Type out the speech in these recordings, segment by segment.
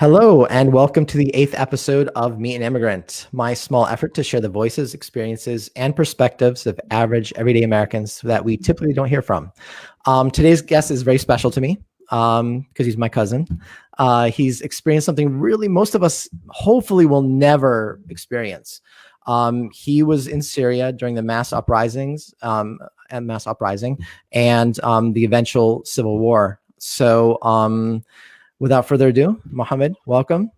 Hello, and welcome to the eighth episode of Meet an Immigrant, my small effort to share the voices, experiences, and perspectives of average, everyday Americans that we typically don't hear from. Today's guest is very special to me because he's my cousin. He's experienced something really most of us hopefully will never experience. He was in Syria during the mass uprisings and the eventual civil war. So, without further ado, Mohammed, welcome.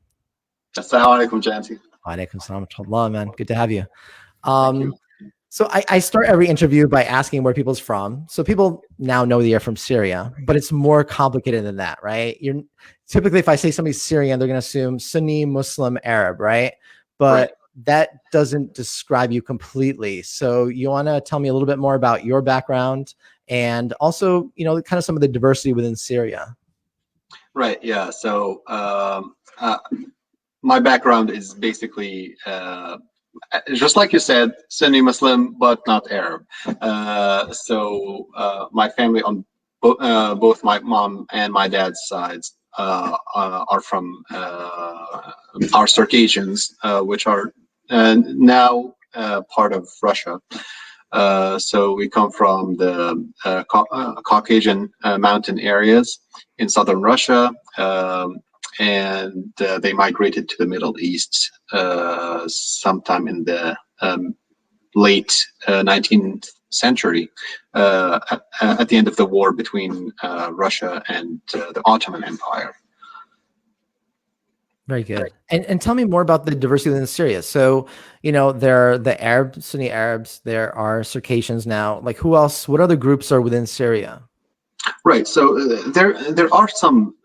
Assalamu alaikum, Jontie. Alaikum salam wa rahmatullah, man. Good to have you. Thank you. So I start every interview by asking where people's from. So people now know that you're from Syria, but it's more complicated than that, right? You're typically, if I say somebody's Syrian, they're going to assume Sunni, Muslim, Arab, right? But that doesn't describe you completely. So you want to tell me a little bit more about your background and also, kind of some of the diversity within Syria. Right. Yeah. So my background is basically just like you said, Sunni Muslim, but not Arab. So my family on both my mom and my dad's sides are from are Circassians, which are now part of Russia. So we come from the Caucasian mountain areas in southern Russia, and they migrated to the Middle East sometime in the late 19th century, at the end of the war between Russia and the Ottoman Empire. Very good. And tell me more about the diversity within Syria. So, there are the Arab, Sunni Arabs, there are Circassians now. Like who else, what other groups are within Syria? Right. So there are some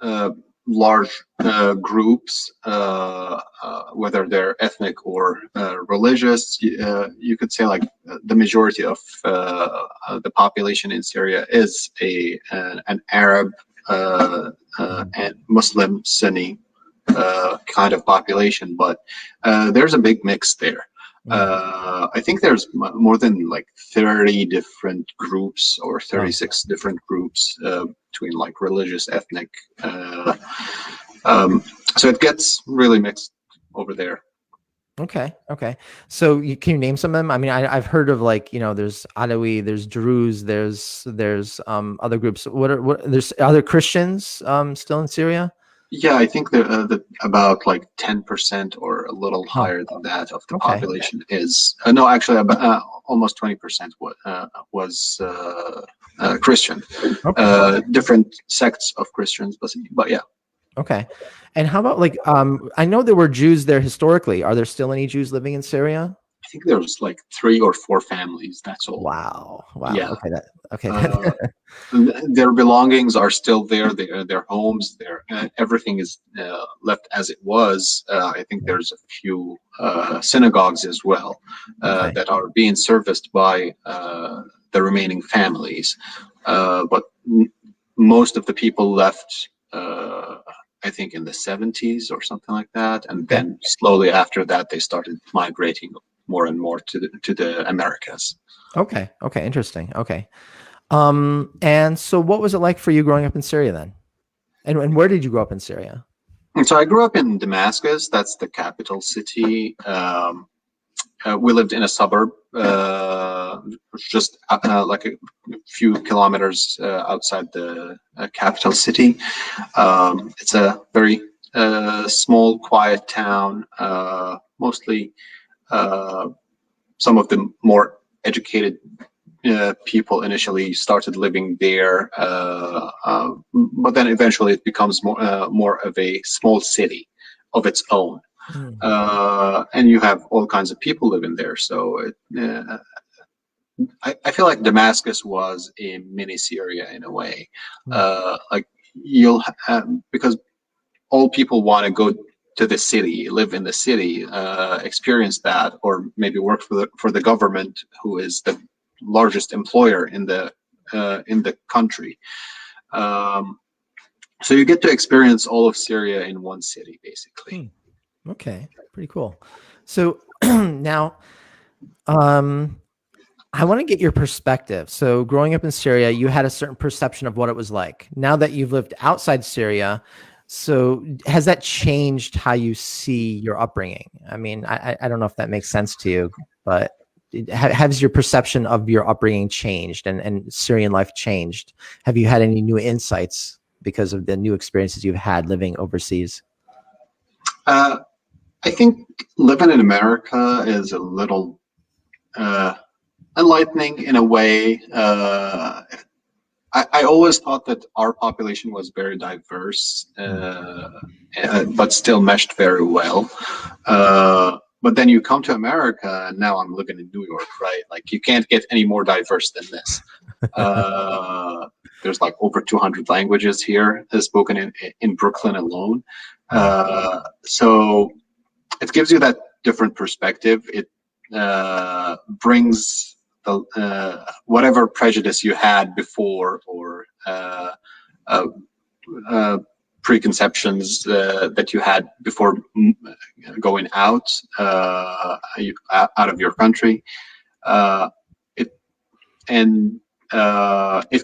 large groups, whether they're ethnic or religious. You could say like the majority of the population in Syria is an Arab and Muslim Sunni kind of population, but there's a big mix there. I think there's more than like 30 different groups or 36 different groups between like religious, ethnic. So it gets really mixed over there. Okay. So can you name some of them? I mean, I've heard of like, there's Alawi, there's Druze, there's other groups. Are there Christians still in Syria? Yeah, I think that about like 10% or a little higher than that of the population is no, actually about almost 20% was Christian. Different sects of Christians, but yeah. Okay. And how about like I know there were Jews there historically. Are there still any Jews living in Syria? I think there's like 3 or 4 families. That's all. Wow. Yeah. Okay. Their belongings are still there. Their homes. Everything is left as it was. I think there's a few synagogues as well that are being serviced by the remaining families. But most of the people left. I think in the 70s or something like that, and then slowly after that they started migrating more and more to the Americas. Okay. Interesting. Okay. And so what was it like for you growing up in Syria then? And where did you grow up in Syria? And so I grew up in Damascus. That's the capital city. We lived in a suburb, just like a few kilometers outside the capital city. It's a very small, quiet town. Mostly some of the more educated people initially started living there, but then eventually it becomes more of a small city of its own. And you have all kinds of people living there. So I feel like Damascus was a mini Syria in a way. Like you'll because all people want to go to the city, live in the city, experience that, or maybe work for the government, who is the largest employer in the country. So you get to experience all of Syria in one city, basically. Okay, pretty cool. So now, I want to get your perspective. So growing up in Syria, you had a certain perception of what it was like. Now that you've lived outside Syria, So has that changed how you see your upbringing? I mean, I don't know if that makes sense to you, but has your perception of your upbringing changed and Syrian life changed? Have you had any new insights because of the new experiences you've had living overseas? I think living in America is a little enlightening in a way. I always thought that our population was very diverse, but still meshed very well. But then you come to America, and now I'm living in New York, right? Like you can't get any more diverse than this. There's like over 200 languages here spoken in Brooklyn alone. So it gives you that different perspective. It brings the whatever prejudice you had before or preconceptions that you had before going out of your country. It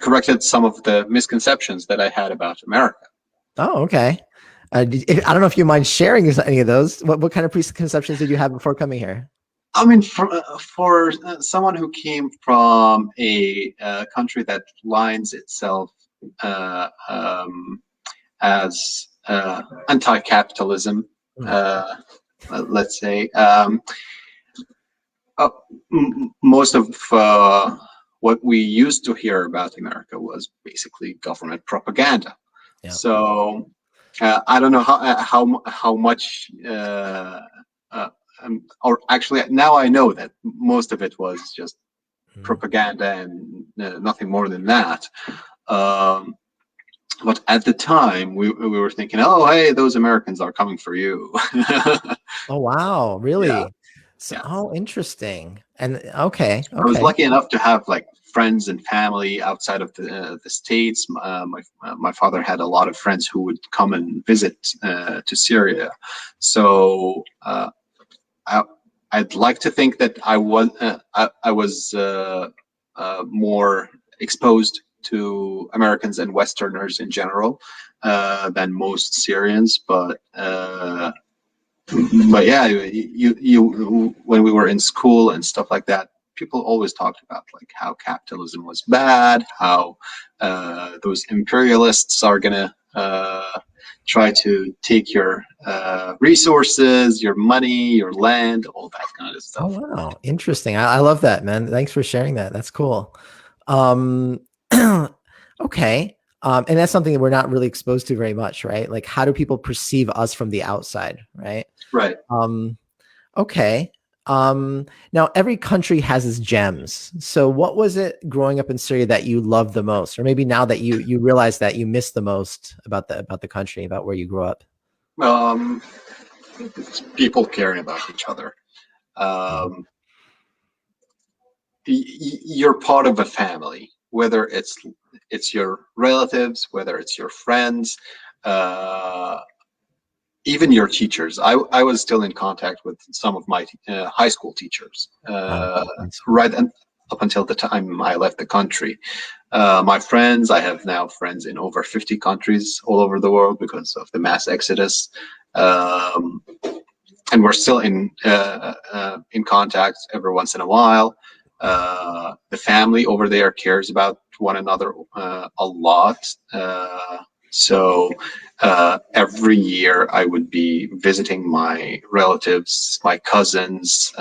corrected some of the misconceptions that I had about America. Oh, okay. I don't know if you mind sharing any of those. What kind of preconceptions did you have before coming here? I mean, for someone who came from a country that lines itself as anti-capitalism, let's say, most of what we used to hear about America was basically government propaganda. Yeah. So I don't know how much. Or actually, now I know that most of it was just propaganda and nothing more than that. But at the time, we were thinking, oh, hey, those Americans are coming for you. Oh, wow. Really? Yeah. So, oh, interesting. And okay. I was lucky enough to have like friends and family outside of the States. My father had a lot of friends who would come and visit to Syria. So I'd like to think that I was more exposed to Americans and Westerners in general than most Syrians, but yeah, you when we were in school and stuff like that, people always talked about like how capitalism was bad, how those imperialists are gonna try to take your resources, your money, your land, all that kind of stuff. Oh, wow. Interesting. I love that, man. Thanks for sharing that. That's cool. Okay. And that's something that we're not really exposed to very much, right? Like, how do people perceive us from the outside, right? Right. Okay. Now every country has its gems. So what was it growing up in Syria that you loved the most? Or maybe now that you realize that you miss the most about the country, about where you grew up? It's people caring about each other. You're part of a family, whether it's your relatives, whether it's your friends, even your teachers. I was still in contact with some of my high school teachers right up until the time I left the country. My friends, I have now friends in over 50 countries all over the world because of the mass exodus. And we're still in contact every once in a while. The family over there cares about one another a lot. So every year I would be visiting my relatives, my cousins,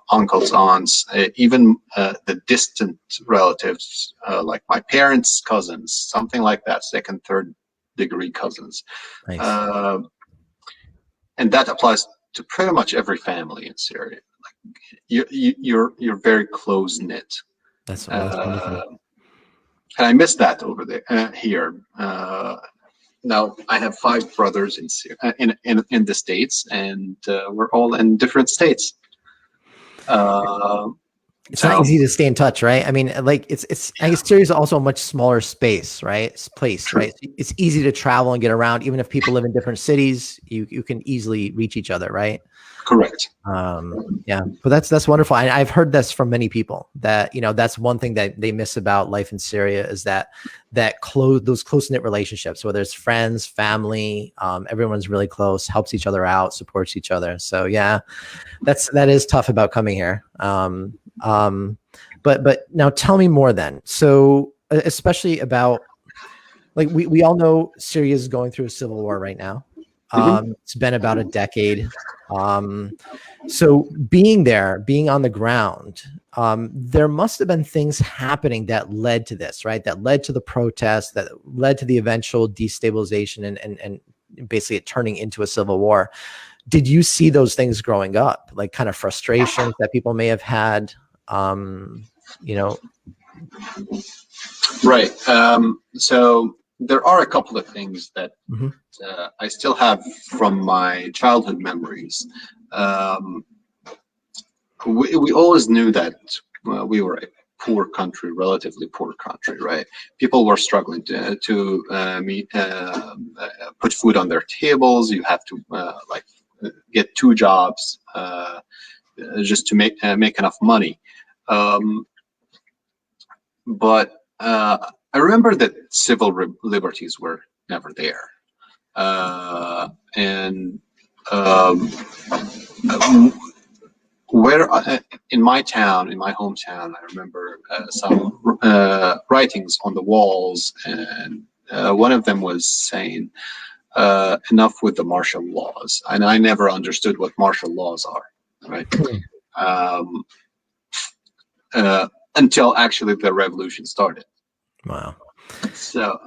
uncles, aunts, even the distant relatives, like my parents' cousins, something like that, second, third degree cousins. Nice. And that applies to pretty much every family in Syria. Like you're very close knit. That's wonderful. And I miss that over there here. Now I have 5 brothers in the States, and we're all in different states. It's not So easy to stay in touch, right? I mean, like it's I guess Syria is also a much smaller space, right? Place, true. right? It's easy to travel and get around. Even if people live in different cities, you can easily reach each other, right? Correct. Yeah, but that's wonderful. I've heard this from many people that, that's one thing that they miss about life in Syria is those close knit relationships, whether it's friends, family, everyone's really close, helps each other out, supports each other. So yeah, that is tough about coming here. But now tell me more then. So especially about, like, we all know Syria is going through a civil war right now. It's been about a decade. So being on the ground, there must have been things happening that led to this, right? That led to the protests, that led to the eventual destabilization and basically it turning into a civil war. Did you see those things growing up, like kind of frustrations that people may have had? You know, Right. So there are a couple of things that mhm. I still have from my childhood memories. Um, we always knew that we were a poor country, relatively poor country, right? People were struggling to put food on their tables. You have to get two jobs just to make enough money. Um, but I remember that civil liberties were never there, and um, where in my town, in my hometown, I remember some writings on the walls, and one of them was saying, "Enough with the martial laws." And I never understood what martial laws are, right? Um, until actually the revolution started. Wow. So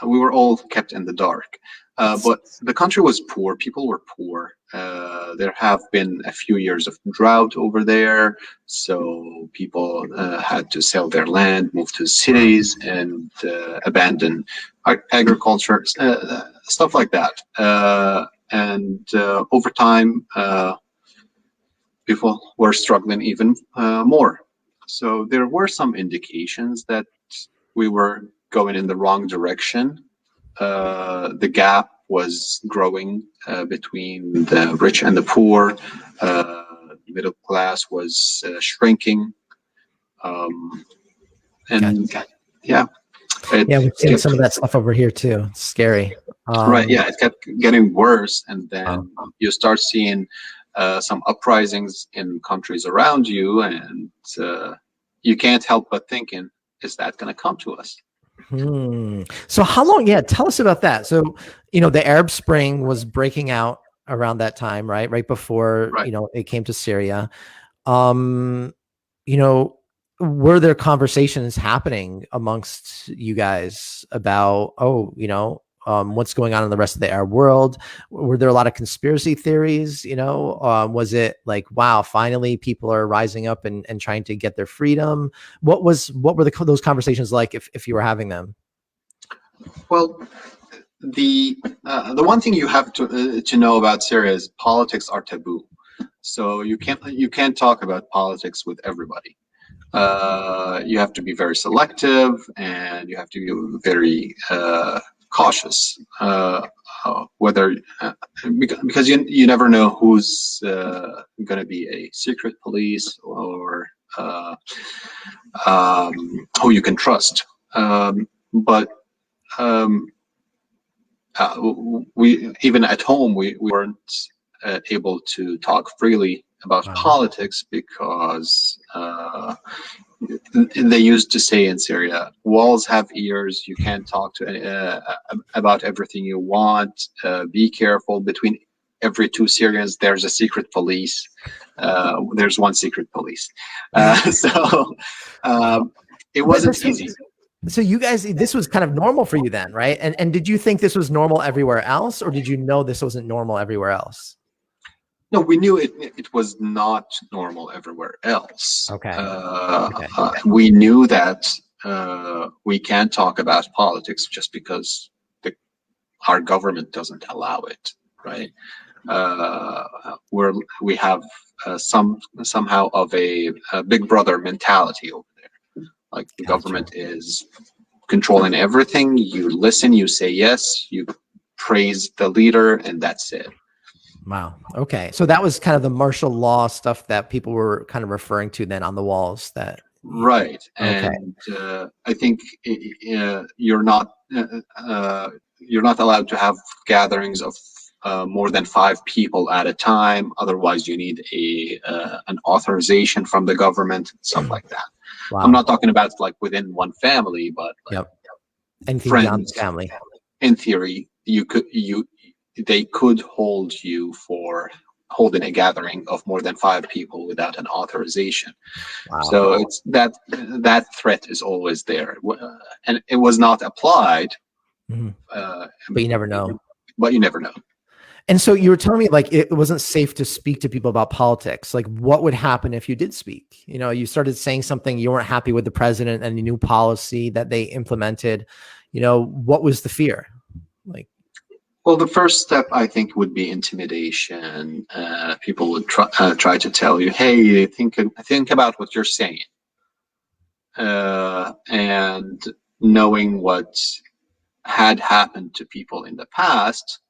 we were all kept in the dark. But the country was poor. People were poor. There have been a few years of drought over there, so people had to sell their land, move to cities, and abandon agriculture, stuff like that. And over time, people were struggling even more. So there were some indications that we were going in the wrong direction. The gap was growing between the rich and the poor. The middle class was shrinking. And yeah, Yeah, we're seeing kept, some of that stuff over here too. It's scary. right. Yeah, it kept getting worse. And Wow. then you start seeing some uprisings in countries around you, and you can't help but thinking, is that going to come to us? So how long? Yeah, tell us about that. So, the Arab Spring was breaking out around that time, right? Right before, Right. It came to Syria. Um, you know, were there conversations happening amongst you guys about, what's going on in the rest of the Arab world? Were there a lot of conspiracy theories? Was it like, wow, finally people are rising up and trying to get their freedom? What were those conversations like if you were having them? Well, the one thing you have to know about Syria is politics are taboo. So you can't talk about politics with everybody. You have to be very selective, and you have to be very cautious. Whether because you never know who's going to be a secret police or who you can trust. But um, we even at home we weren't able to talk freely about politics because they used to say in Syria, walls have ears. You can't talk to about everything you want. Be careful. Between every two Syrians, there's a secret police. There's one secret police. So it wasn't easy. So you guys, this was kind of normal for you then, right? And did you think this was normal everywhere else, or did you know this wasn't normal everywhere else? No, we knew it was not normal everywhere else. Okay. We knew that we can't talk about politics just because our government doesn't allow it, right? where we have somehow of a big brother mentality over there. Like the government is controlling everything. You listen, you say yes, you praise the leader, and that's it. Wow. Okay. So that was kind of the martial law stuff that people were kind of referring to then on the walls. That right. Okay. And I think you're not allowed to have gatherings of more than 5 people at a time. Otherwise, you need an authorization from the government, stuff like that. Wow. I'm not talking about like within one family, but like anything beyond the family. In theory, they could hold you for holding a gathering of more than 5 people without an authorization. Wow. So it's that threat is always there, and it was not applied. But you never know. But you never know. And so you were telling me like it wasn't safe to speak to people about politics. Like what would happen if you did speak? You know, you started saying something, you weren't happy with the president and the new policy that they implemented. You know, what was the fear? Like, well, the first step I think would be intimidation. People would try to tell you, "Hey, think about what you're saying," and knowing what had happened to people in the past,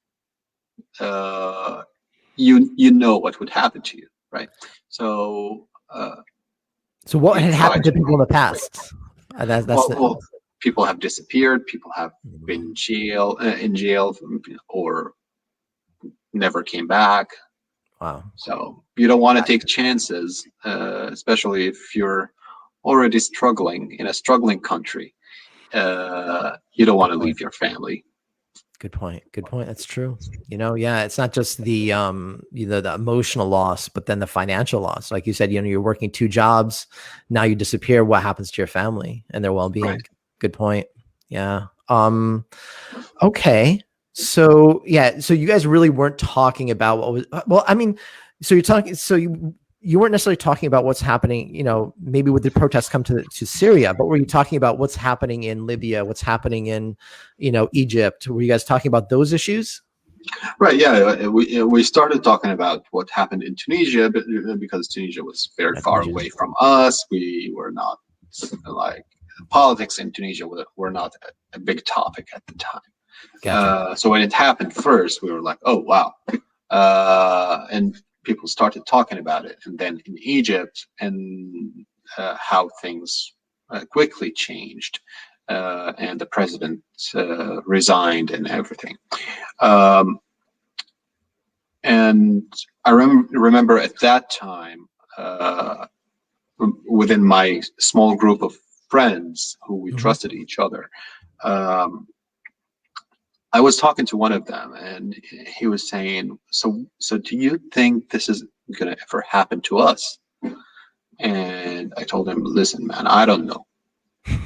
you know what would happen to you, right? So what had happened to people in the past? Well, people have disappeared. People have been in jail, or never came back. Wow. So you don't want to take chances, especially if you're already struggling in a struggling country. You don't want to leave your family. Good point. Good point. That's true. You know, yeah, it's not just the the emotional loss, but then the financial loss. Like you said, you know, you're working 2 jobs, now you disappear. What happens to your family and their well-being? Right. Good point. Yeah. Okay. So yeah, so you guys really weren't talking about what was, well, I mean, so you're talking, so you weren't necessarily talking about what's happening, you know, maybe with the protests come to Syria, but were you talking about what's happening in Libya, what's happening in, you know, Egypt? Were you guys talking about those issues? Right. Yeah. We started talking about what happened in Tunisia, because Tunisia was very far away from us. We were not like politics in Tunisia were not a big topic at the time. Gotcha. So when it happened first, we were like, oh, wow. And people started talking about it. And then in Egypt, and how things quickly changed, and the president resigned and everything. And I remember at that time, within my small group of friends who we trusted each other, I was talking to one of them, and he was saying, so do you think this is going to ever happen to us? And I told him, listen, man, I don't know.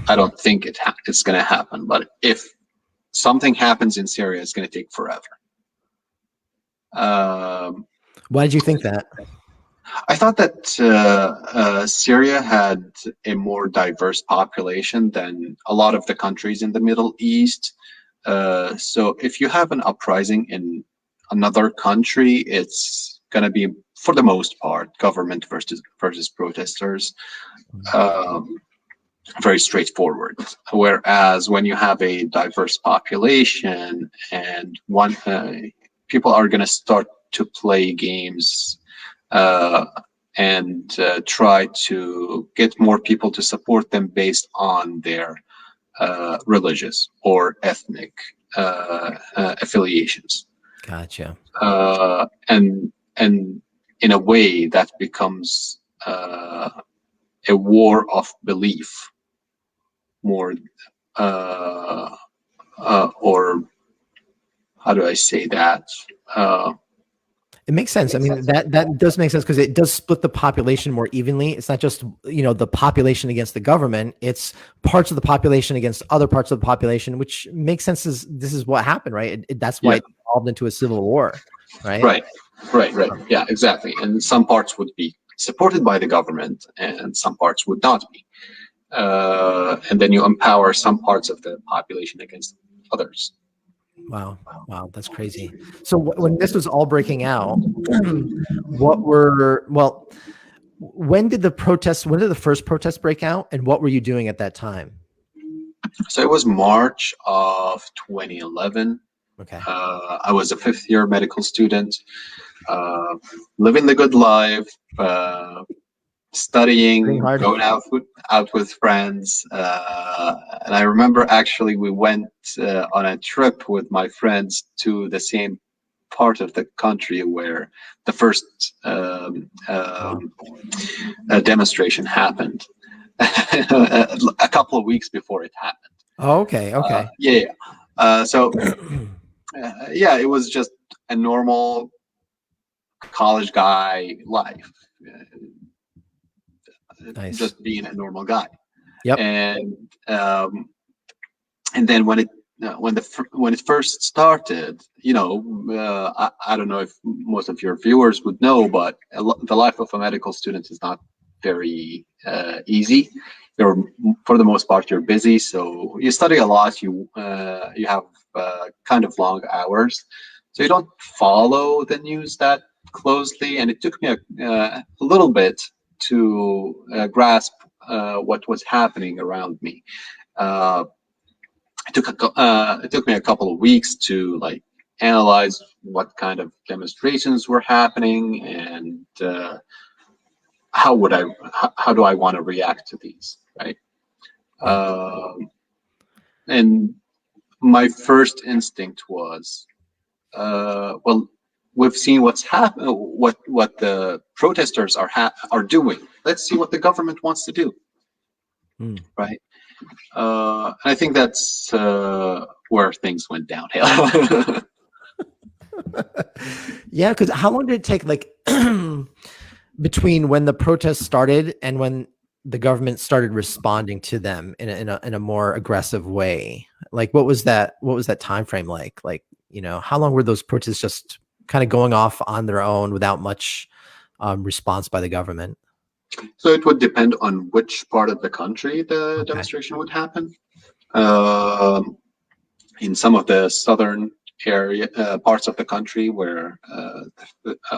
I don't think it's going to happen. But if something happens in Syria, it's going to take forever. Why did you think that? I thought that Syria had a more diverse population than a lot of the countries in the Middle East. So if you have an uprising in another country, it's going to be, for the most part, government versus protesters. Very straightforward. Whereas when you have a diverse population and people are going to start to play games and try to get more people to support them based on their religious or ethnic affiliations. Gotcha. And in a way that becomes a war of belief more, or how do I say that? It makes sense. I mean, that does make sense, because it does split the population more evenly. It's not just, you know, the population against the government. It's parts of the population against other parts of the population, which makes sense. This is what happened, right? That's why it evolved into a civil war, right? Right. Yeah, exactly. And some parts would be supported by the government and some parts would not be. And then you empower some parts of the population against others. Wow. Wow. That's crazy. So when this was all breaking out, when did the first protests break out, and what were you doing at that time? So it was March of 2011. Okay. I was a fifth-year medical student, living the good life, Pretty studying, hard. going out with friends. And I remember actually we went on a trip with my friends to the same part of the country where the first Wow. demonstration happened. A couple of weeks before it happened. Oh, okay. Okay. Yeah. So yeah, it was just a normal college guy life, Nice. just being a normal guy. Yep. And then when it first started, I don't know if most of your viewers would know, but the life of a medical student is not very easy. You're, for the most part, you're busy, so you study a lot. You have kind of long hours, so you don't follow the news that closely. And it took me a little bit to grasp what was happening around me. Uh, it took me a couple of weeks to like analyze what kind of demonstrations were happening and how do I want to react to these, right? Yeah. And my first instinct was, well, we've seen what the protesters are doing. Let's see what the government wants to do, Mm. right? I think that's where things went downhill. Yeah, because how long did it take, like, between when the protests started and when the government started responding to them in a more aggressive way? Like, what was that time frame like? Like, how long were those protests just kind of going off on their own without much response by the government? So it would depend on which part of the country the Okay. demonstration would happen. Um, in some of the southern parts of the country where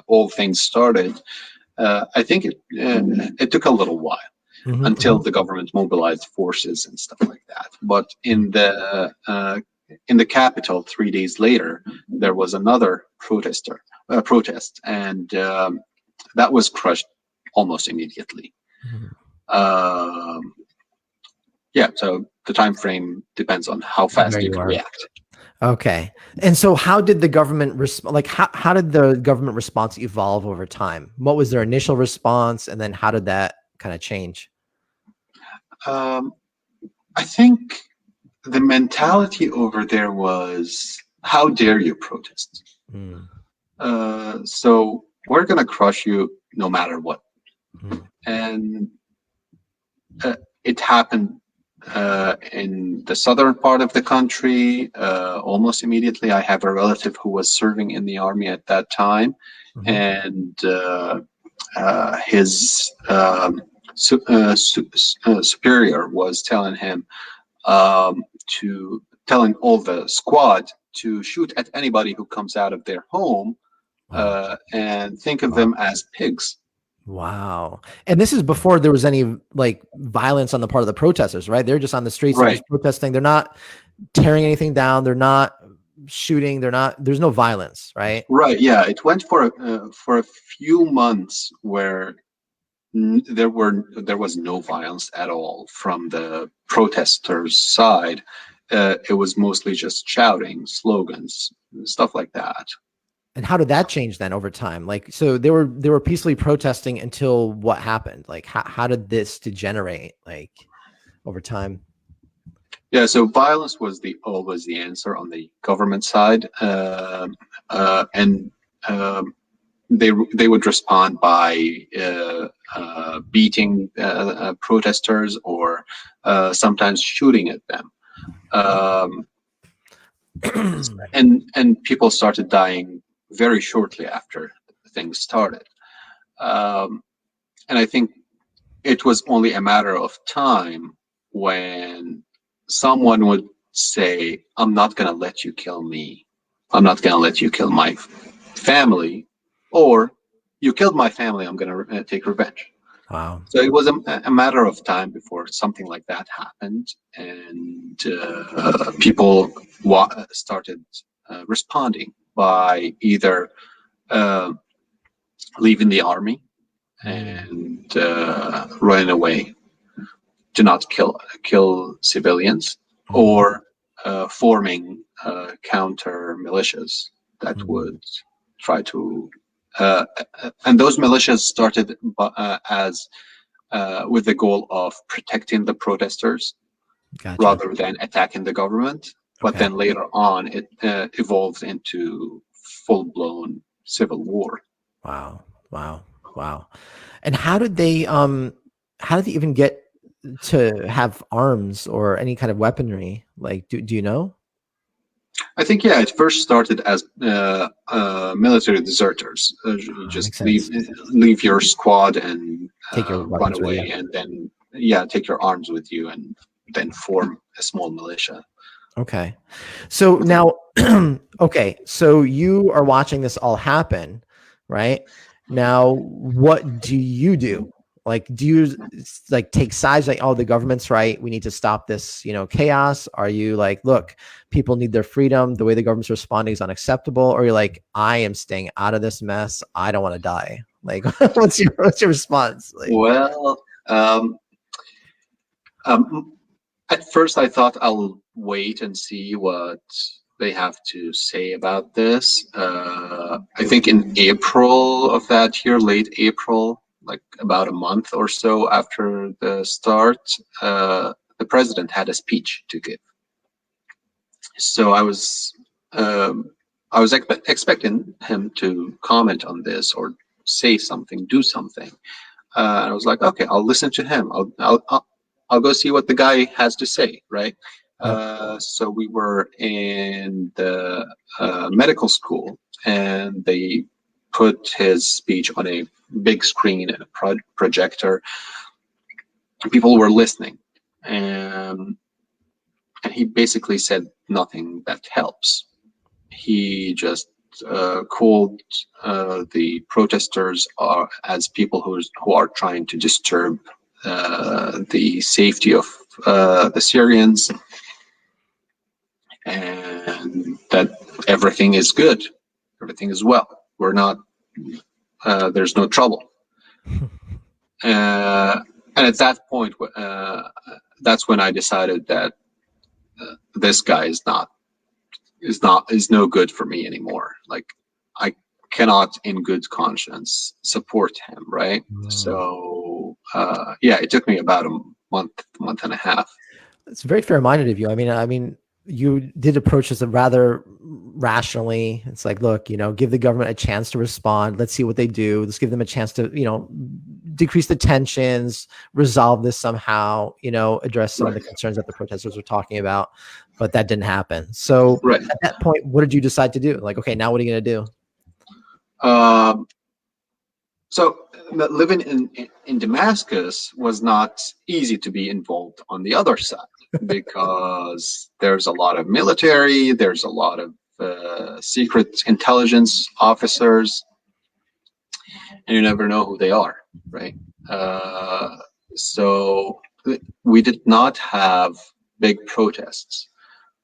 all things started, I think it took a little while until the government mobilized forces and stuff like that. But in the capital, 3 days later, there was another protest, and that was crushed almost immediately. Um, yeah, so the time frame depends on how fast There you you can are. react. Okay. And so how did the government respond? Like, how did the government response evolve over time? What was their initial response? And then how did that kind of change? Um, I think the mentality over there was, how dare you protest? Mm, So we're going to crush you no matter what. mm. And it happened in the southern part of the country almost immediately. I have a relative who was serving in the army at that time, and his superior was telling him telling all the squad to shoot at anybody who comes out of their home Wow. and think of Wow. them as pigs. Wow. And this is before there was any like violence on the part of the protesters, right? They're just on the streets, they're Right. just protesting. They're not tearing anything down. They're not shooting. There's no violence, right? Right. Yeah. It went for a few months where there was no violence at all from the protesters' side. It was mostly just shouting, slogans, stuff like that. And how did that change then over time? Like, so they were peacefully protesting until what happened? Like, how did this degenerate, like, over time? Yeah, so violence was always the answer on the government side, and they would respond by beating protesters or sometimes shooting at them, and people started dying very shortly after things started, and I think it was only a matter of time when someone would say, I'm not going to let you kill me. I'm not going to let you kill my family, or you killed my family, I'm going to take revenge. Wow. So it was a matter of time before something like that happened, and people started responding by either leaving the army and running away to not kill civilians, or forming counter militias that would try to, and those militias started as with the goal of protecting the protesters Gotcha. rather than attacking the government. But then later on, it evolved into full-blown civil war. Wow. Wow. Wow. And how did they even get to have arms or any kind of weaponry? Like, do you know? I think, yeah, it first started as military deserters. You just leave your squad and take your run away, and then take your arms with you, and then form a small militia. Okay. So now, okay, so you are watching this all happen, right? Now, what do you do? Like, do you like take sides, like, oh, the government's right, we need to stop this, chaos? Are you like, look, people need their freedom, the way the government's responding is unacceptable? Or you're like, I am staying out of this mess, I don't want to die? Like, what's your response? Like, well, at first I thought I'll wait and see what they have to say about this. I think in April of that year, late April, like about a month or so after the start, the president had a speech to give. So I was expecting him to comment on this or say something, do something. And I was like, okay, I'll listen to him. I'll go see what the guy has to say, right? So we were in the medical school, and they put his speech on a big screen and a projector. People were listening, and he basically said nothing that helps. He just called the protesters as people who are trying to disturb the safety of the Syrians, and that everything is good, everything is well. We're not. There's no trouble. And at that point, that's when I decided that this guy is no good for me anymore. Like, I cannot in good conscience support him, right? So it took me about a month and a half. It's very fair-minded of you. I mean you did approach this rather rationally. It's like, look, give the government a chance to respond, let's see what they do, let's give them a chance to decrease the tensions, resolve this somehow, address some of the concerns that the protesters were talking about. But that didn't happen. So at that point, what did you decide to do? Like, okay, now what are you going to do? So living in Damascus was not easy to be involved on the other side, because there's a lot of military, there's a lot of secret intelligence officers, and you never know who they are, right? So we did not have big protests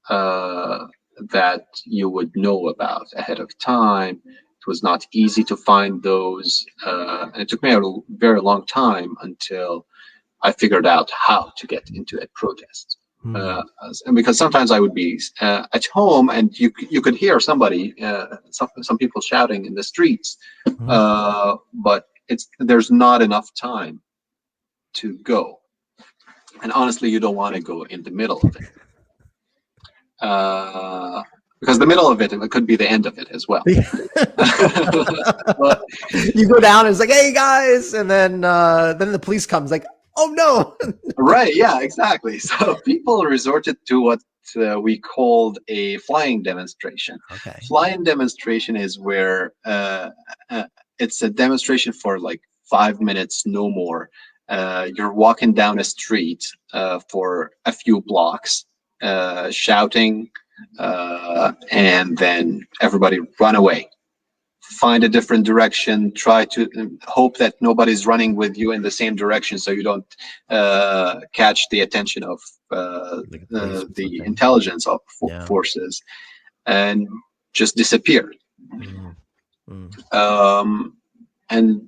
that you would know about ahead of time. It was not easy to find those, and it took me a very long time until I figured out how to get into a protest. And because sometimes I would be at home, and you could hear somebody, some people shouting in the streets, but there's not enough time to go. And honestly, you don't want to go in the middle of it. Because the middle of it could be the end of it as well. But you go down and it's like, hey guys, and then the police comes, like, oh no. Right, yeah, exactly. So people resorted to what we called a flying demonstration. Okay. Flying demonstration is where it's a demonstration for like 5 minutes, no more. You're walking down a street for a few blocks, shouting, and then everybody run away. Find a different direction. Try to hope that nobody's running with you in the same direction, so you don't catch the attention of the intelligence of forces, and just disappear. And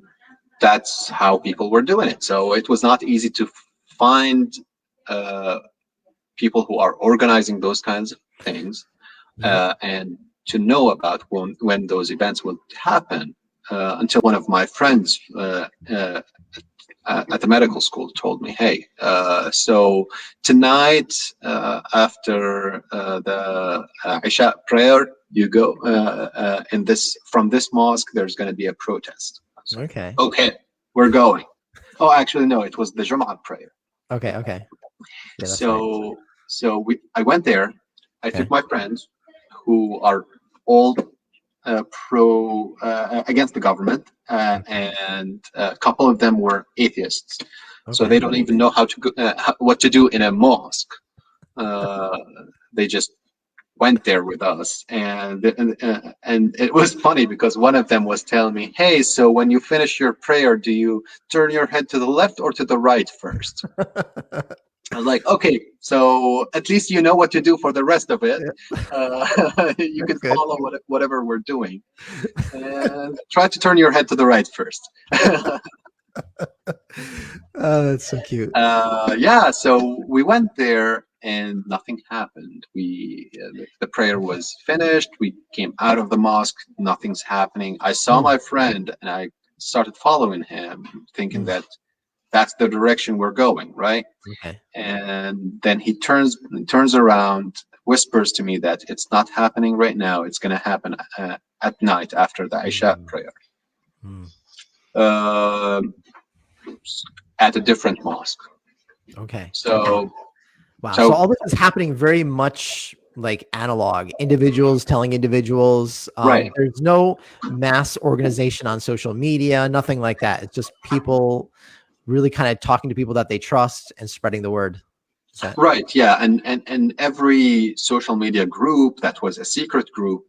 that's how people were doing it. So it was not easy to find people who are organizing those kinds of things, and to know about when those events would happen, until one of my friends at the medical school told me, hey, so tonight after the Isha prayer, you go from this mosque, there's going to be a protest. Okay, we're going. Oh, actually, no, it was the Jum'ah prayer. Okay. Yeah, so I went there. I took my friends who are all against the government, and a couple of them were atheists. So they don't even know what to do in a mosque. They just went there with us, and it was funny because one of them was telling me, hey, so when you finish your prayer, do you turn your head to the left or to the right first? I was like, okay, so at least you know what to do for the rest of it. You can follow whatever we're doing, and try to turn your head to the right first. Oh, that's so cute. Yeah, so we went there and nothing happened. The prayer was finished. We came out of the mosque. Nothing's happening. I saw my friend and I started following him, thinking that that's the direction we're going, right? Okay. And then he turns around, whispers to me that it's not happening right now. It's going to happen at night after the Isha prayer. At a different mosque. Okay. So, wow. So all this is happening very much like analog, individuals telling individuals. Right. There's no mass organization on social media, nothing like that. It's just people really kind of talking to people that they trust and spreading the word. Right. Yeah. And every social media group that was a secret group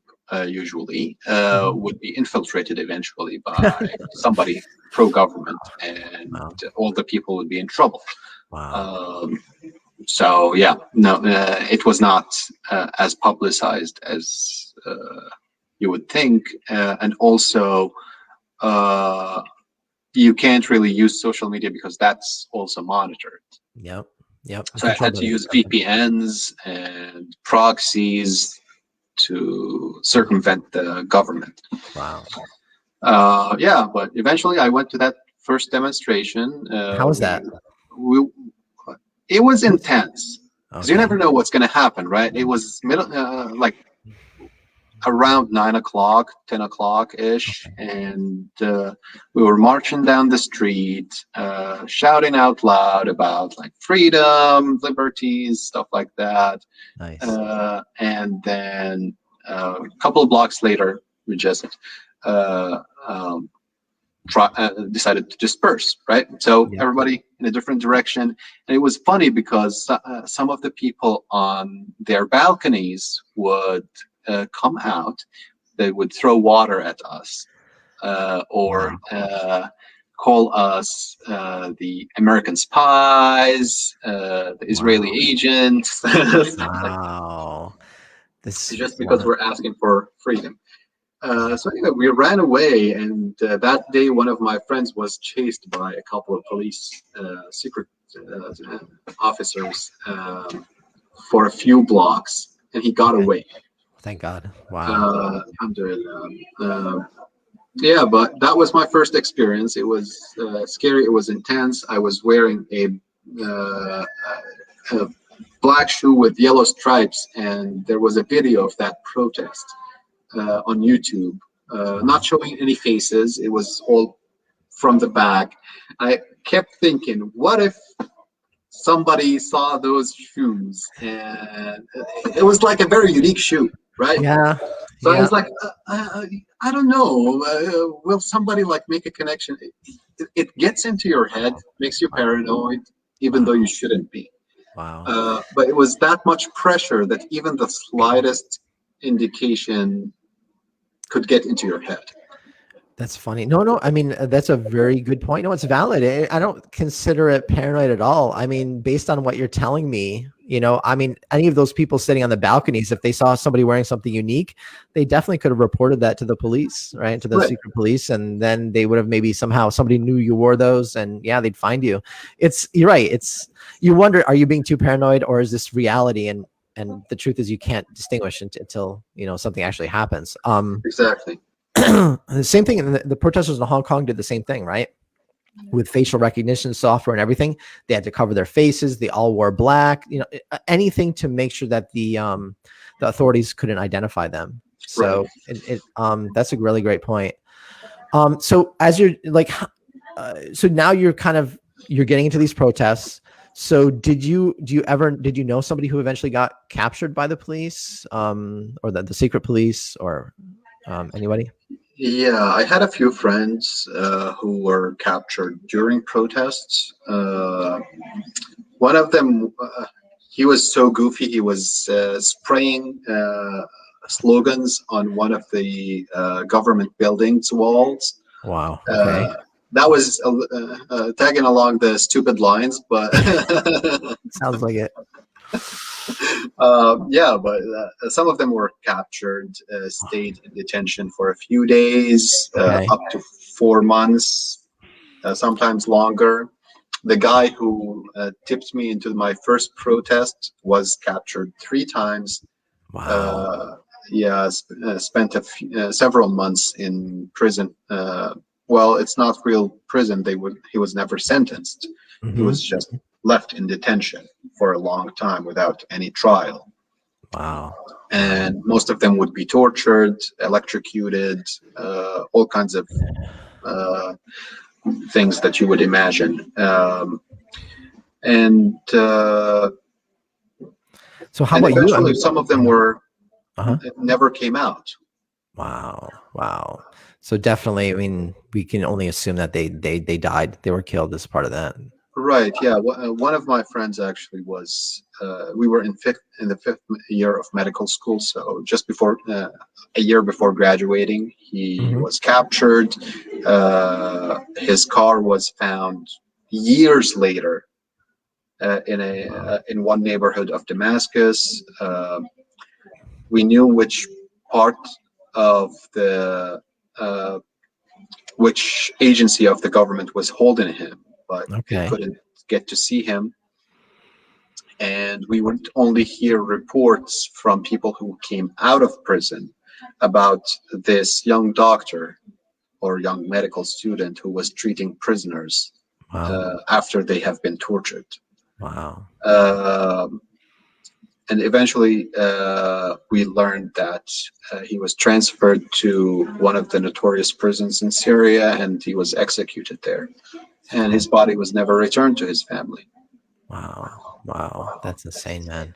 usually would be infiltrated eventually by somebody pro-government, and all the people would be in trouble. So yeah, no, it was not as publicized as you would think, and also you can't really use social media because that's also monitored. Yep. So I had to use VPNs and proxies to circumvent the government. Wow. Yeah, but eventually I went to that first demonstration. How was that? It was intense because you never know what's going to happen, right? It was like around 9 o'clock, 10 o'clock ish, and we were marching down the street, shouting out loud about like freedom, liberties, stuff like that. Nice. And then a couple of blocks later, we just decided to disperse, right? So everybody in a different direction. And it was funny because some of the people on their balconies would come out. They would throw water at us, or call us the American spies, the Israeli agents. Wow. Just because we're asking for freedom. So anyway, we ran away, and that day one of my friends was chased by a couple of police secret officers for a few blocks, and he got away. Thank God. Wow. Yeah, but that was my first experience. It was scary. It was intense. I was wearing a black shoe with yellow stripes, and there was a video of that protest on YouTube, not showing any faces. It was all from the back. I kept thinking, what if somebody saw those shoes? And it was like a very unique shoe, right? Yeah. So I was like, I don't know. Will somebody like make a connection? It gets into your head, makes you paranoid, even though you shouldn't be. Wow. But it was that much pressure that even the slightest indication could get into your head. That's funny. No, no. I mean, that's a very good point. No, it's valid. I don't consider it paranoid at all. I mean, based on what you're telling me, I mean, any of those people sitting on the balconies, if they saw somebody wearing something unique, they definitely could have reported that to the police, right? To the Right. secret police. And then they would have maybe somehow somebody knew you wore those and yeah, they'd find you. You're right. You wonder, are you being too paranoid or is this reality? And the truth is you can't distinguish until, something actually happens. Exactly. The same thing. And the protesters in Hong Kong did the same thing, right? With facial recognition software and everything, they had to cover their faces. They all wore black, anything to make sure that the authorities couldn't identify them. So that's a really great point. So as you're like, so now you're getting into these protests. So did you know somebody who eventually got captured by the police, or the secret police, or anybody? Yeah, I had a few friends who were captured during protests. One of them, he was so goofy, he was spraying slogans on one of the government buildings' walls. Wow. Okay. That was tagging along the stupid lines, but sounds like it. Yeah, but some of them were captured, stayed in detention for a few days, up to 4 months, sometimes longer. The guy who tipped me into my first protest was captured 3 times. Wow. Yeah, spent several months in prison. Well, it's not real prison. He was never sentenced. Mm-hmm. He was just left in detention for a long time without any trial. Wow. And most of them would be tortured, electrocuted, all kinds of things that you would imagine. So how about you? I mean, some of them were never came out. Wow. So definitely, I mean, we can only assume that they died. They were killed as part of that. Right. Yeah. One of my friends actually was. We were in the fifth year of medical school, so just before a year before graduating, he was captured. His car was found years later in one neighborhood of Damascus. We knew which part of the which agency of the government was holding him, but they couldn't get to see him. And we would only hear reports from people who came out of prison about this young doctor or young medical student who was treating prisoners after they have been tortured. Wow. And eventually we learned that he was transferred to one of the notorious prisons in Syria, and he was executed there. And his body was never returned to his family. Wow. That's insane, man.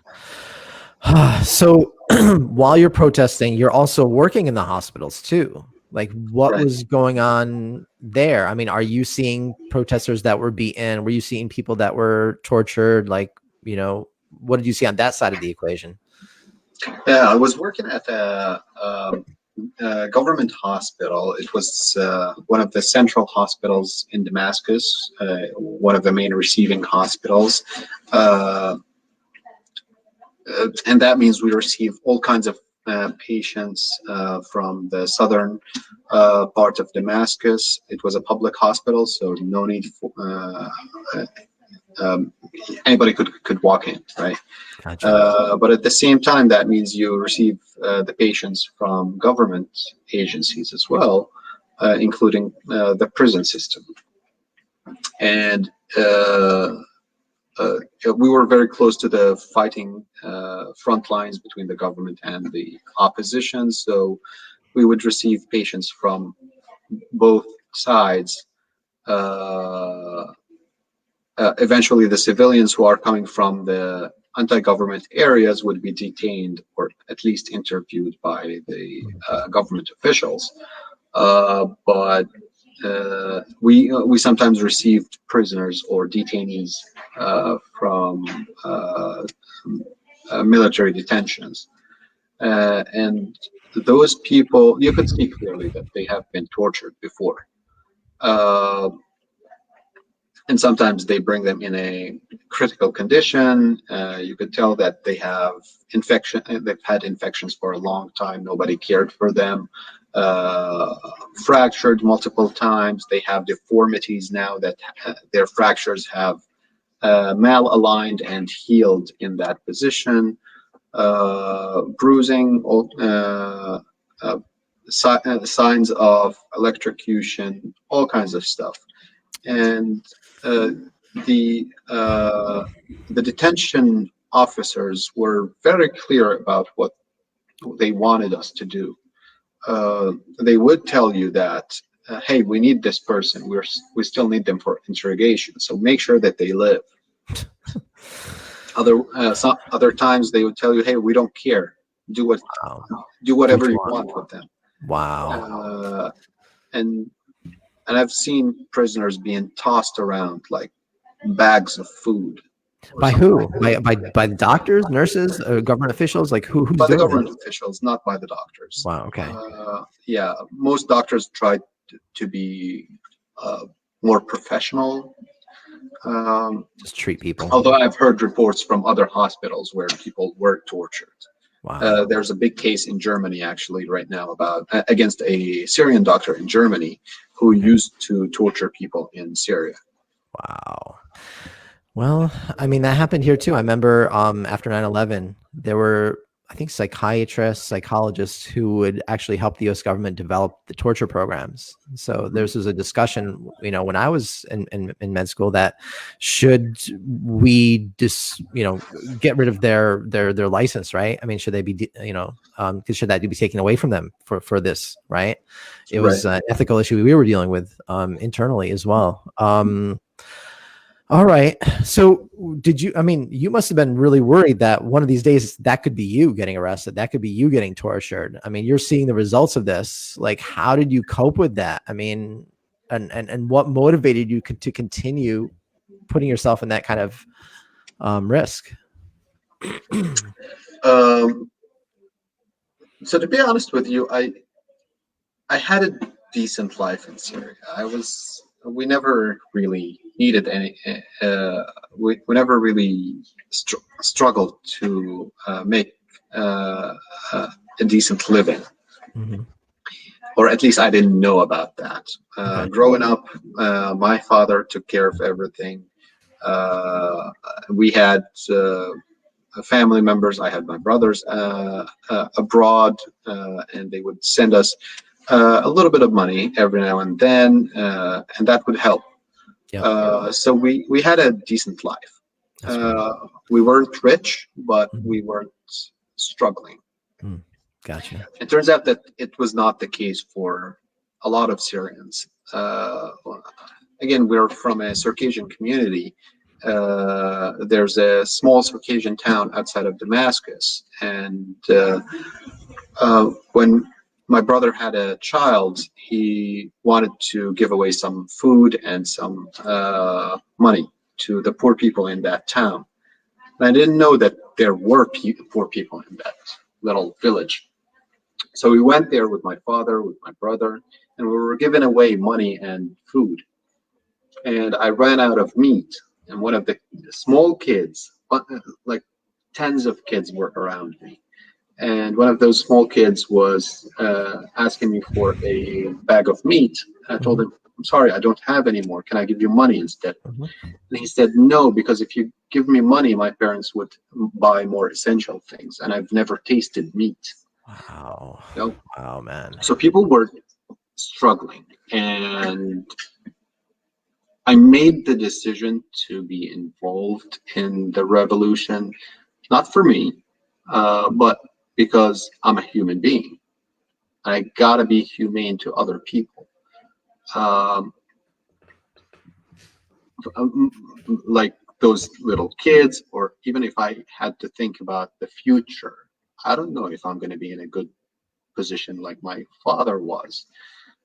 So while you're protesting, you're also working in the hospitals too. Like, what was going on there? I mean, are you seeing protesters that were beaten? Were you seeing people that were tortured? Like, what did you see on that side of the equation? Yeah, I was working at a government hospital. It was one of the central hospitals in Damascus, one of the main receiving hospitals. And that means we receive all kinds of patients from the southern part of Damascus. It was a public hospital, so no need for anybody could walk in, right? Gotcha. But at the same time, that means you receive the patients from government agencies as well, including the prison system. And we were very close to the fighting front lines between the government and the opposition, so we would receive patients from both sides. Eventually, the civilians who are coming from the anti-government areas would be detained or at least interviewed by the government officials. But we sometimes received prisoners or detainees from military detentions, and those people, you could see clearly that they have been tortured before. Uh, and sometimes they bring them in a critical condition. You could tell that they have infection. They've had infections for a long time. Nobody cared for them. Fractured multiple times. They have deformities now that their fractures have malaligned and healed in that position. Bruising, signs of electrocution, all kinds of stuff. And the detention officers were very clear about what they wanted us to do. They would tell you that, hey, we need this person. We still need them for interrogation. So make sure that they live. Other times they would tell you, hey, we don't care. Do whatever you want with them. Wow. And I've seen prisoners being tossed around like bags of food. By who? By the doctors, nurses, government officials? Like who's by the doing government this? officials, not by the doctors. Wow. Okay. Yeah, most doctors tried to be more professional. Just treat people. Although I've heard reports from other hospitals where people were tortured. Wow. There's a big case in Germany actually right now about against a Syrian doctor in Germany who used to torture people in Syria. Wow. Well, I mean, that happened here too. I remember after 9/11, there were, I think, psychiatrists, psychologists who would actually help the US government develop the torture programs. So there was a discussion, when I was in med school, that should we get rid of their license, right? I mean, should they be, should that be taken away from them for this, right? It was an ethical issue we were dealing with internally as well. All right. So you must have been really worried that one of these days that could be you getting arrested. That could be you getting tortured. I mean, you're seeing the results of this. Like, how did you cope with that? I mean, and what motivated you to continue putting yourself in that kind of risk? So to be honest with you, I had a decent life in Syria. We never really needed any. We never really struggled to make a decent living, or at least I didn't know about that. Growing up, my father took care of everything. We had family members. I had my brothers abroad, and they would send us a little bit of money every now and then, and that would help. So we had a decent life. We weren't rich, but we weren't struggling. Gotcha. It turns out that it was not the case for a lot of Syrians. Again, we're from a Circassian community. There's a small Circassian town outside of Damascus, and when my brother had a child, he wanted to give away some food and some money to the poor people in that town. And I didn't know that there were poor people in that little village. So we went there with my father, with my brother, and we were giving away money and food. And I ran out of meat, and one of the small kids, like tens of kids, were around me. And one of those small kids was asking me for a bag of meat. I told him, I'm sorry, I don't have any more. Can I give you money instead? And he said, no, because if you give me money, my parents would buy more essential things. And I've never tasted meat. Wow. Wow, man. So people were struggling. And I made the decision to be involved in the revolution, not for me, but because I'm a human being. I gotta be humane to other people. Like those little kids, or even if I had to think about the future, I don't know if I'm going to be in a good position like my father was.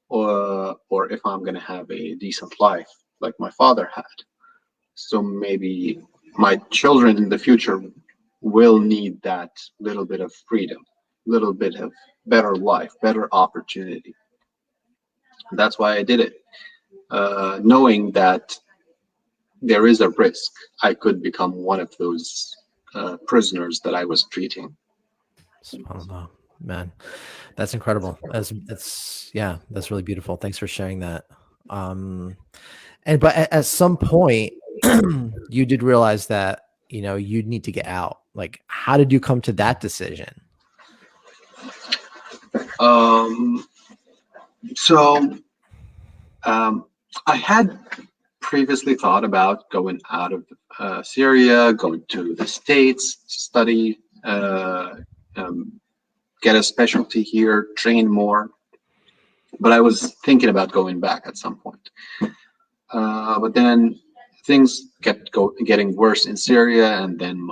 or if I'm going to have a decent life like my father had. So maybe my children in the future will need that little bit of freedom, little bit of better life, better opportunity. And that's why I did it, knowing that there is a risk I could become one of those prisoners that I was treating. SubhanAllah, man, that's incredible. That's really beautiful. Thanks for sharing that. But at some point, you did realize that you'd need to get out. Like, how did you come to that decision? So I had previously thought about going out of Syria, going to the States, study, get a specialty here, train more. But I was thinking about going back at some point. But then things kept getting worse in Syria, and then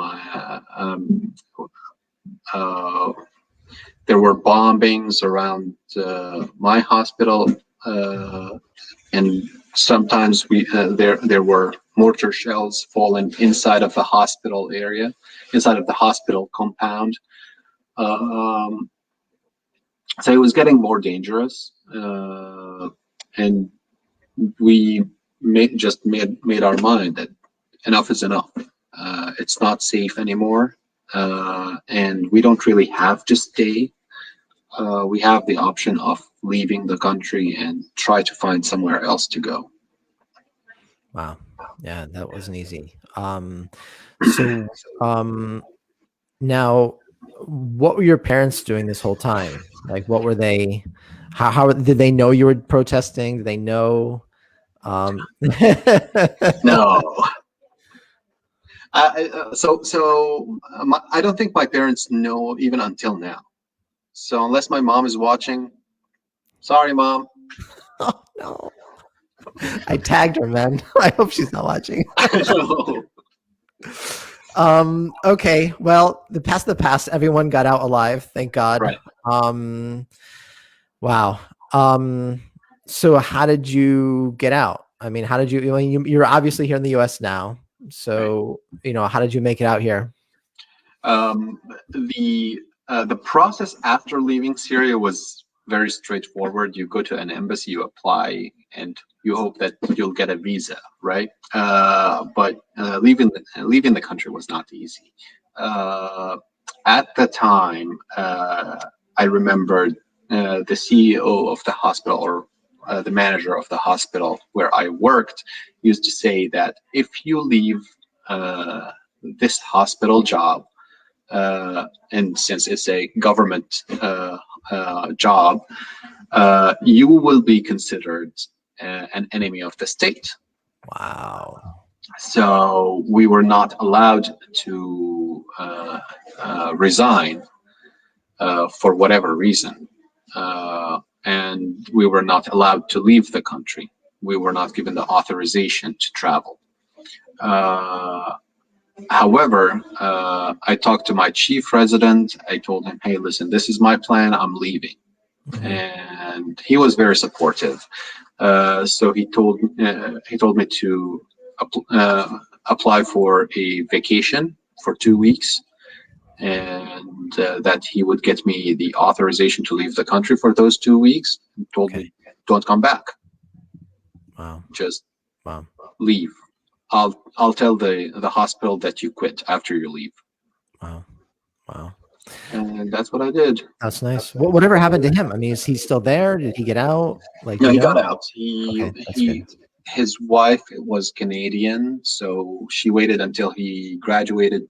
there were bombings around my hospital, and sometimes there were mortar shells falling inside of the hospital area, inside of the hospital compound. So it was getting more dangerous, and we made our mind that enough is enough. It's not safe anymore, and we don't really have to stay. We have the option of leaving the country and try to find somewhere else to go. Wow. Yeah, that wasn't easy. Now, what were your parents doing this whole time? Like, what were they? How did they know you were protesting? Did they know? No. I don't think my parents know even until now. So unless my mom is watching, sorry, Mom. Oh no. I tagged her, man. I hope she's not watching. Okay. Well, the past, everyone got out alive. Thank God. Right. Wow. So how did you get out? I mean, how did you're obviously here in the US now. So, how did you make it out here? The process after leaving Syria was very straightforward. You go to an embassy, you apply, and you hope that you'll get a visa, right? But leaving the country was not easy. At the time, I remembered the CEO of the hospital, or the manager of the hospital where I worked, used to say that if you leave this hospital job, and since it's a government job, you will be considered an enemy of the state. Wow. So we were not allowed to resign for whatever reason. And we were not allowed to leave the country. We were not given the authorization to travel. However, I talked to my chief resident. I told him, hey, listen, this is my plan. I'm leaving. Mm-hmm. And he was very supportive. So he told me to apply for a vacation for 2 weeks, and that he would get me the authorization to leave the country for those 2 weeks. He told me, don't come back. Wow. Just leave. I'll tell the hospital that you quit after you leave. Wow. And that's what I did. That's nice. Whatever happened to him? I mean, is he still there? Did he get out? No, he got out. His wife was Canadian, so she waited until he graduated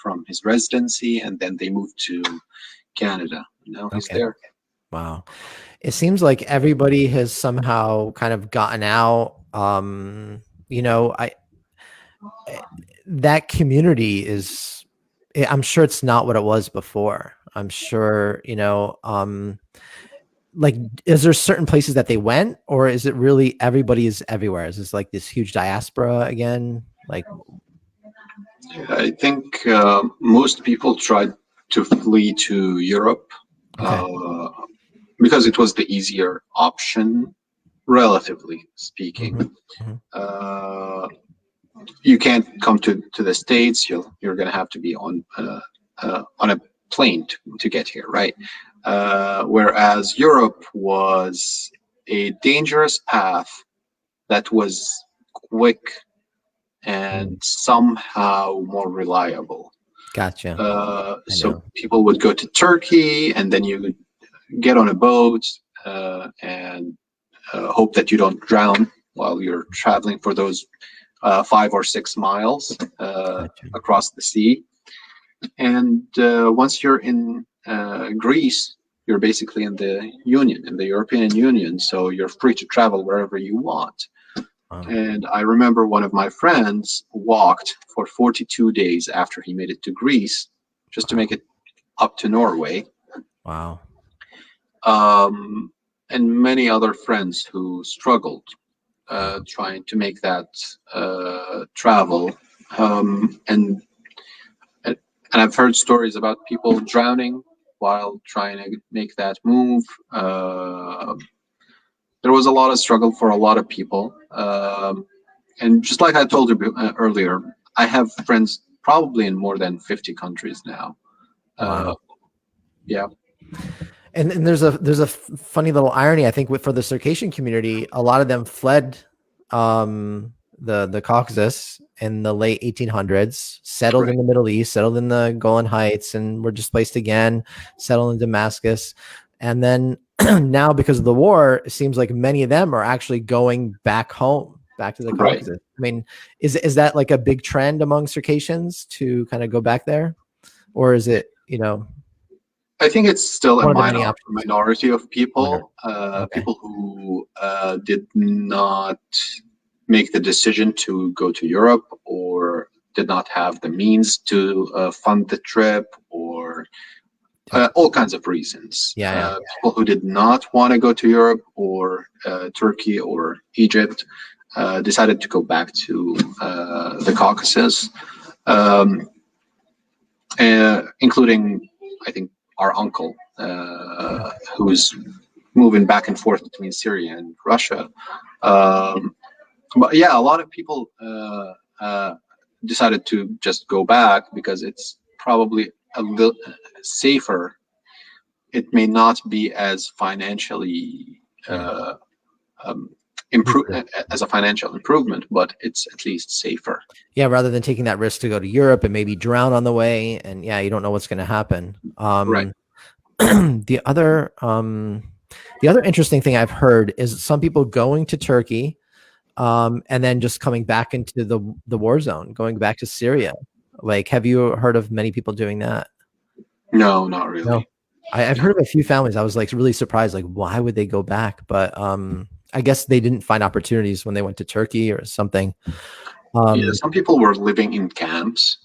from his residency, and then they moved to Canada. Now he's there. Wow. It seems like everybody has somehow kind of gotten out. That community is, I'm sure it's not what it was before. I'm sure, like, is there certain places that they went, or is it really everybody is everywhere? Is this like this huge diaspora again? Like, I think most people tried to flee to Europe. Okay. because it was the easier option, relatively speaking. Mm-hmm. You can't come to the States. You're going to have to be on a plane to get here, right? Whereas Europe was a dangerous path that was quick and somehow more reliable. Gotcha. So people would go to Turkey, and then you would get on a boat and hope that you don't drown while you're traveling for those 5 or 6 miles across the sea. And once you're in Greece, you're basically in the European Union, so you're free to travel wherever you want. Wow. And I remember one of my friends walked for 42 days after he made it to Greece just to make it up to Norway. Wow. And many other friends who struggled trying to make that travel. And I've heard stories about people drowning while trying to make that move. There was a lot of struggle for a lot of people. And just like I told you earlier, I have friends probably in more than 50 countries now. Wow. Yeah. And there's a funny little irony, I think, for the Circassian community. A lot of them fled the Caucasus in the late 1800s, settled in the Middle East, settled in the Golan Heights, and were displaced again, settled in Damascus. And then now, because of the war, it seems like many of them are actually going back home, back to the Caucasus. Right. I mean, is that like a big trend among Circassians to kind of go back there? Or is it, I think it's still a minority of people, people who did not make the decision to go to Europe or did not have the means to fund the trip, or all kinds of reasons. People who did not want to go to Europe or Turkey or Egypt decided to go back to the Caucasus, including, I think, our uncle, who's moving back and forth between Syria and Russia. But yeah, a lot of people decided to just go back because it's probably a little safer. It may not be as financially as a financial improvement, but it's at least safer. Yeah, rather than taking that risk to go to Europe and maybe drown on the way, and you don't know what's going to happen. Right. The other interesting thing I've heard is some people going to Turkey, and then just coming back into the war zone, going back to Syria. Like, have you heard of many people doing that? No, not really. No. I've heard of a few families. I was like really surprised, like, why would they go back? But I guess they didn't find opportunities when they went to Turkey or something. Some people were living in camps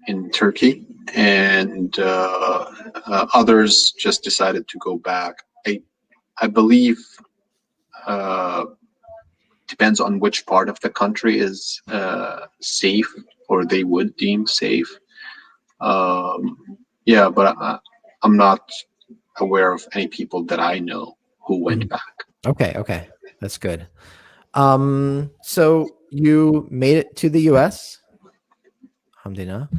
in Turkey, and others just decided to go back. I believe depends on which part of the country is safe, or they would deem safe. But I'm not aware of any people that I know who went back. Okay, that's good. So you made it to the U.S. Alhamdulillah.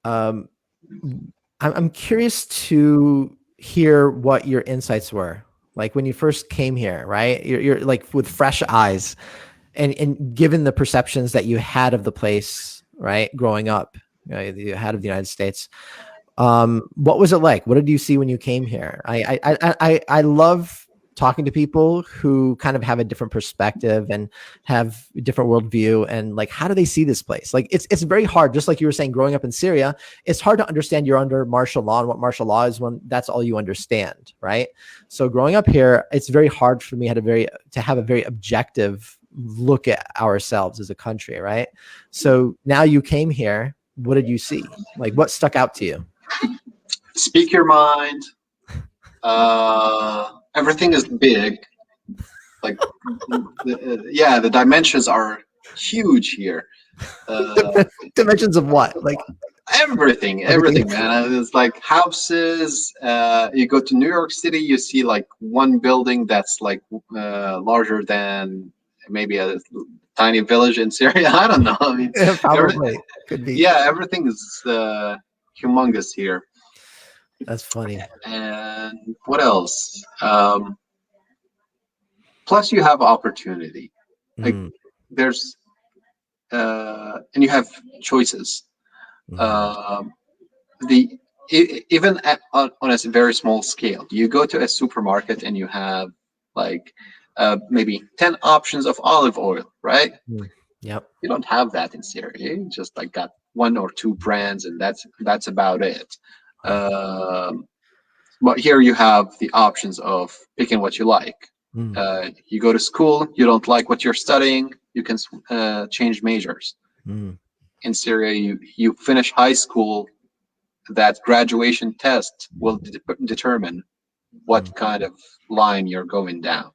I'm curious to hear what your insights were, like when you first came here, right? You're like with fresh eyes, and given the perceptions that you had of the place, right, growing up, you had of the United States. What was it like? What did you see when you came here? I love talking to people who kind of have a different perspective and have a different worldview, and like, how do they see this place? Like, it's very hard. Just like you were saying, growing up in Syria, it's hard to understand you're under martial law and what martial law is when that's all you understand, right? So growing up here, it's very hard for me to have a very objective look at ourselves as a country, right? So now you came here. What did you see? Like, what stuck out to you? Speak your mind. Everything is big. Like, the dimensions are huge here. Dimensions of what? Like, everything, man. It's like houses. You go to New York City, you see like one building that's like larger than maybe a tiny village in Syria. I don't know. I mean, Yeah, probably could be. yeah, everything is humongous here. That's funny. And what else? Plus, you have opportunity. Like Mm, there's and you have choices. mhm, Um, the even on a very small scale, you go to a supermarket and you have like maybe 10 options of olive oil, right? mm. Yep. You don't have that in Syria. You just like got one or two brands, and that's about it. Wow. Um, but here you have the options of picking what you like. Mm, You go to school, you don't like what you're studying, you can change majors. mm, In Syria, you finish high school, that graduation test will determine mm. what kind of line you're going down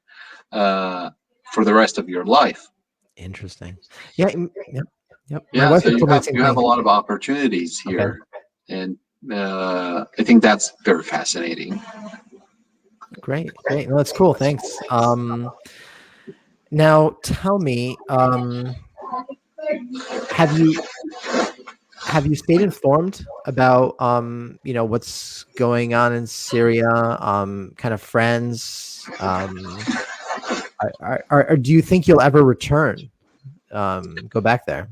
uh, for the rest of your life. Interesting. Yeah. Yep. Yep. My Yeah, wife so has told me the same you have a thing. lot of opportunities Okay. here, and I think that's very fascinating. Great. Great. No, that's cool. Thanks. Now tell me, have you stayed informed about what's going on in Syria? Kind of friends. Do you think you'll ever return? Go back there?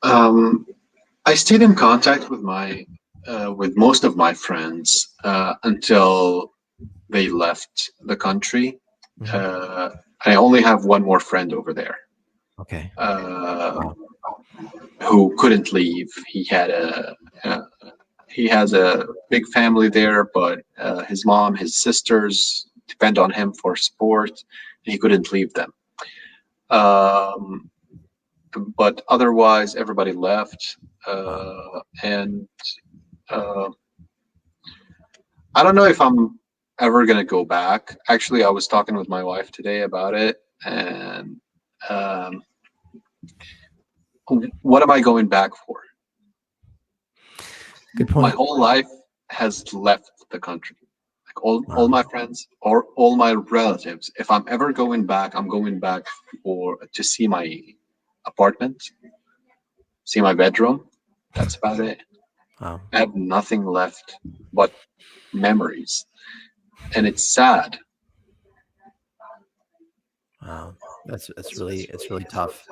Um, I stayed in contact with most of my friends until they left the country. Mhm. Uh, I only have one more friend over there Okay. uh, Wow. who couldn't leave. Uh, he has a big family there, but his mom, his sisters depend on him for support, and he couldn't leave them. Um, but otherwise, everybody left, Wow. and uh, I don't know if I'm ever gonna go back. Actually, I was talking with my wife today about it, and um, what am I going back for? Good My point. whole life has left the country. Like all Wow. my friends or all my relatives. If I'm ever going back, I'm going back for to see my apartment, see my bedroom. That's about it. Wow. I have nothing left but memories, and it's sad. Wow. It's really tough.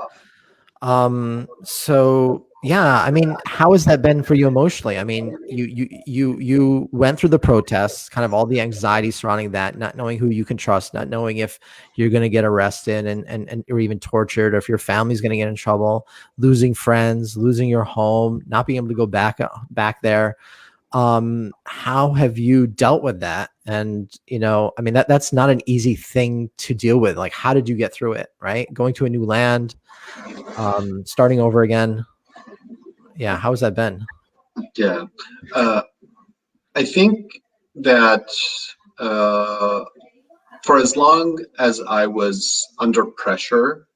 So yeah, I mean, how has that been for you emotionally? I mean, you went through the protests, kind of all the anxiety surrounding that, not knowing who you can trust, not knowing if you're going to get arrested and or even tortured, or if your family's going to get in trouble, losing friends, losing your home, not being able to go back there. How have you dealt with that? And I mean, that's not an easy thing to deal with. Like, how did you get through it? Right, going to a new land, starting over again. Yeah, how has that been? Yeah, uh, I think that uh, for as long as I was under pressure,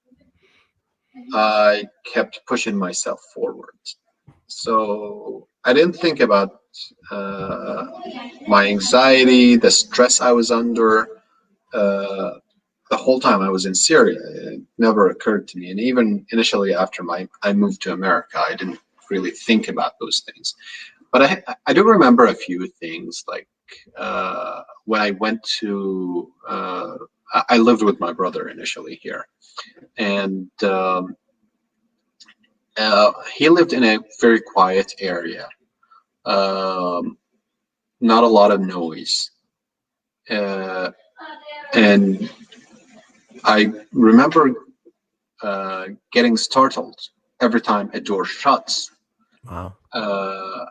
I kept pushing myself forward. So I didn't think about uh, my anxiety, the stress I was under uh, the whole time I was in Syria. It never occurred to me. And even initially after I moved to America, I didn't really think about those things. But I do remember a few things like when I went to, I lived with my brother initially here. And he lived in a very quiet area, um, not a lot of noise. Uh, and I remember getting startled every time a door shuts. Wow. Uh,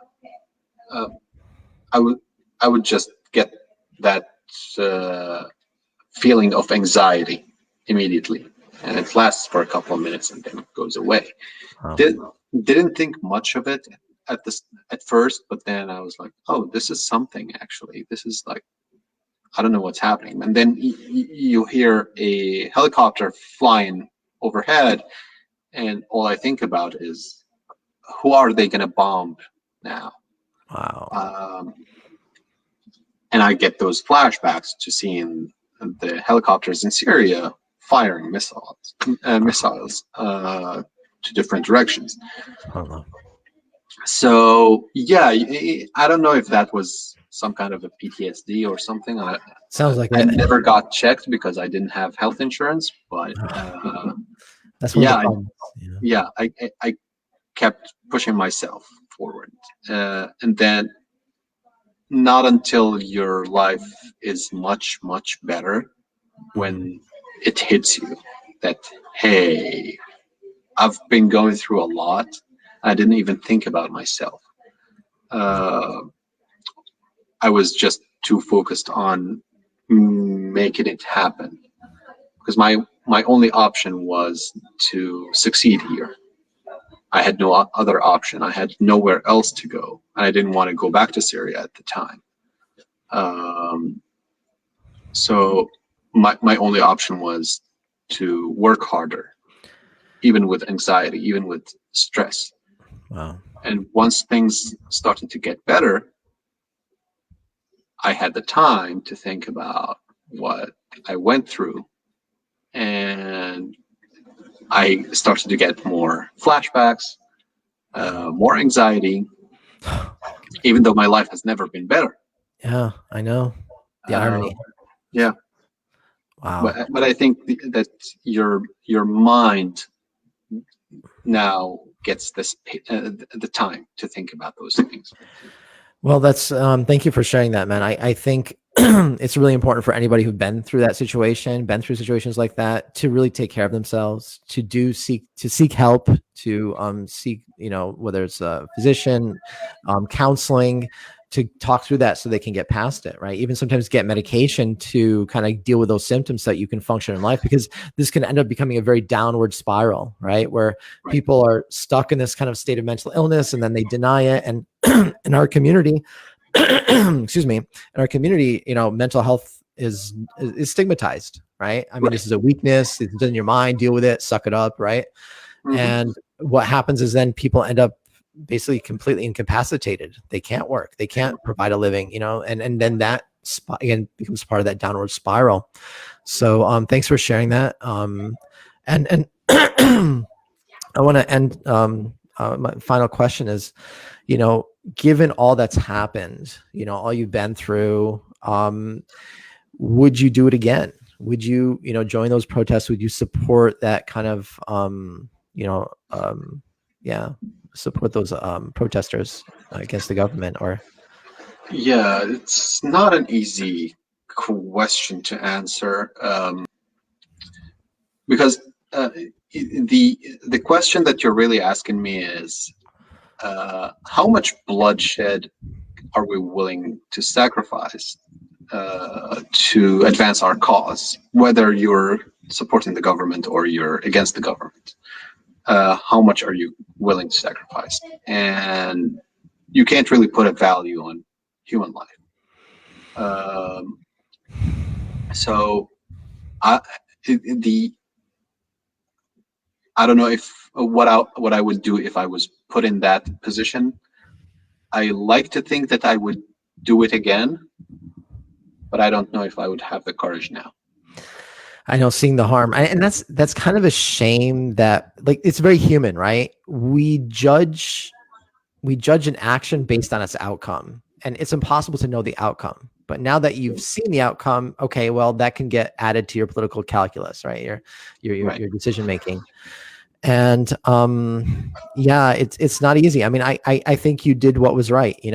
uh, I would I would just get that uh, feeling of anxiety immediately, and it lasts for a couple of minutes and then it goes away. Wow. Did, didn't think much of it at first, but then I was like, oh, this is something actually. This is like I don't know what's happening, and then you hear a helicopter flying overhead, and all I think about is who are they going to bomb now? Wow. And I get those flashbacks to seeing the helicopters in Syria firing missiles to different directions. So yeah, I don't know if that was some kind of a PTSD or something. Sounds like I it. never got checked because I didn't have health insurance, but that's one of the problems. I kept pushing myself forward, and then not until your life is much better when it hits you that, hey, I've been going through a lot. I didn't even think about myself. I was just too focused on making it happen, because my only option was to succeed here. I had no other option. I had nowhere else to go, and I didn't want to go back to Syria at the time. So my only option was to work harder, even with anxiety, even with stress. Wow. And once things started to get better, I had the time to think about what I went through, and I started to get more flashbacks, more anxiety, even though my life has never been better. Yeah, I know. The irony. Yeah. Wow. But I think that your mind now gets this the time to think about those things. Well, that's thank you for sharing that, man. I think it's really important for anybody who's been through that situation, been through situations like that, to really take care of themselves, to seek help, to seek, whether it's a physician, counseling, to talk through that so they can get past it, right? Even sometimes get medication to kind of deal with those symptoms so that you can function in life, because this can end up becoming a very downward spiral, right? Where people are stuck in this kind of state of mental illness and then they deny it. And in our community, excuse me, in our community, mental health is stigmatized, right? I mean, this is a weakness. It's in your mind, deal with it, suck it up, right? Mm-hmm. And what happens is then people end up basically completely incapacitated. They can't work. They can't provide a living, and then that again becomes part of that downward spiral. So thanks for sharing that. And I want to end, my final question is, given all that's happened, all you've been through, would you do it again? Would you, join those protests? Would you support that kind of, support those protesters against the government? Or yeah, it's not an easy question to answer, because the question that you're really asking me is, how much bloodshed are we willing to sacrifice to advance our cause, whether you're supporting the government or you're against the government? How much are you willing to sacrifice? And you can't really put a value on human life. So I don't know if what I would do if I was put in that position. I like to think that I would do it again, but I don't know if I would have the courage now. I know, seeing the harm, and that's kind of a shame. That, like, it's very human, right? We judge an action based on its outcome, and it's impossible to know the outcome. But now that you've seen the outcome, okay, well, that can get added to your political calculus, right? Your decision making. And it's not easy. I mean, I think you did what was right. And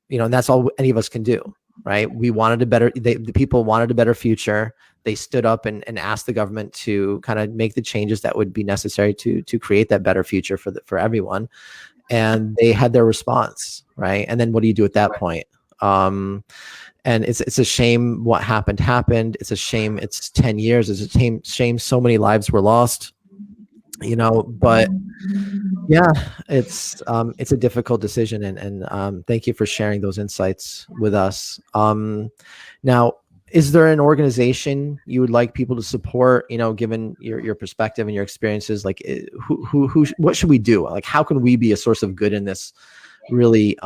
that's all any of us can do, right? We wanted the people wanted a better future. They stood up and asked the government to kind of make the changes that would be necessary to create that better future for everyone. And they had their response, right? And then what do you do at that point? And it's a shame what happened. It's a shame it's 10 years. It's a shame so many lives were lost, but yeah, it's a difficult decision. And thank you for sharing those insights with us. Now, Is there an organization you would like people to support, given your perspective and your experiences? Like what should we do? Like, how can we be a source of good in this really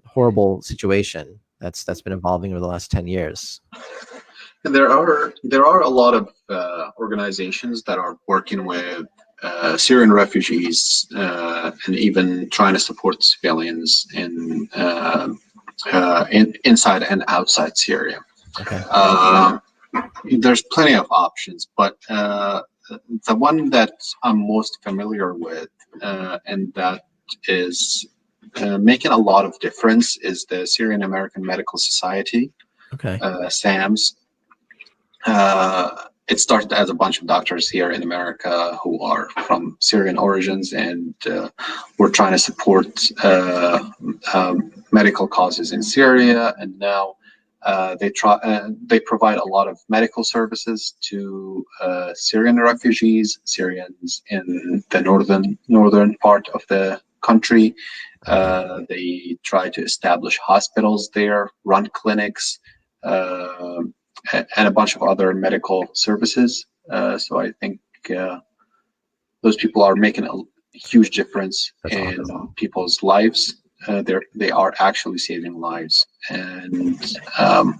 horrible situation that's been evolving over the last 10 years? And there are a lot of organizations that are working with Syrian refugees and even trying to support civilians inside and outside Syria. Okay. There's plenty of options, but the one that I'm most familiar with and that is making a lot of difference is the Syrian American Medical Society, okay. SAMS. It started as a bunch of doctors here in America who are from Syrian origins, and we're trying to support medical causes in Syria. And now they provide a lot of medical services to Syrian refugees, Syrians in the northern part of the country. They try to establish hospitals there, run clinics, and a bunch of other medical services. So I think those people are making a huge difference in people's lives. They are actually saving lives, and I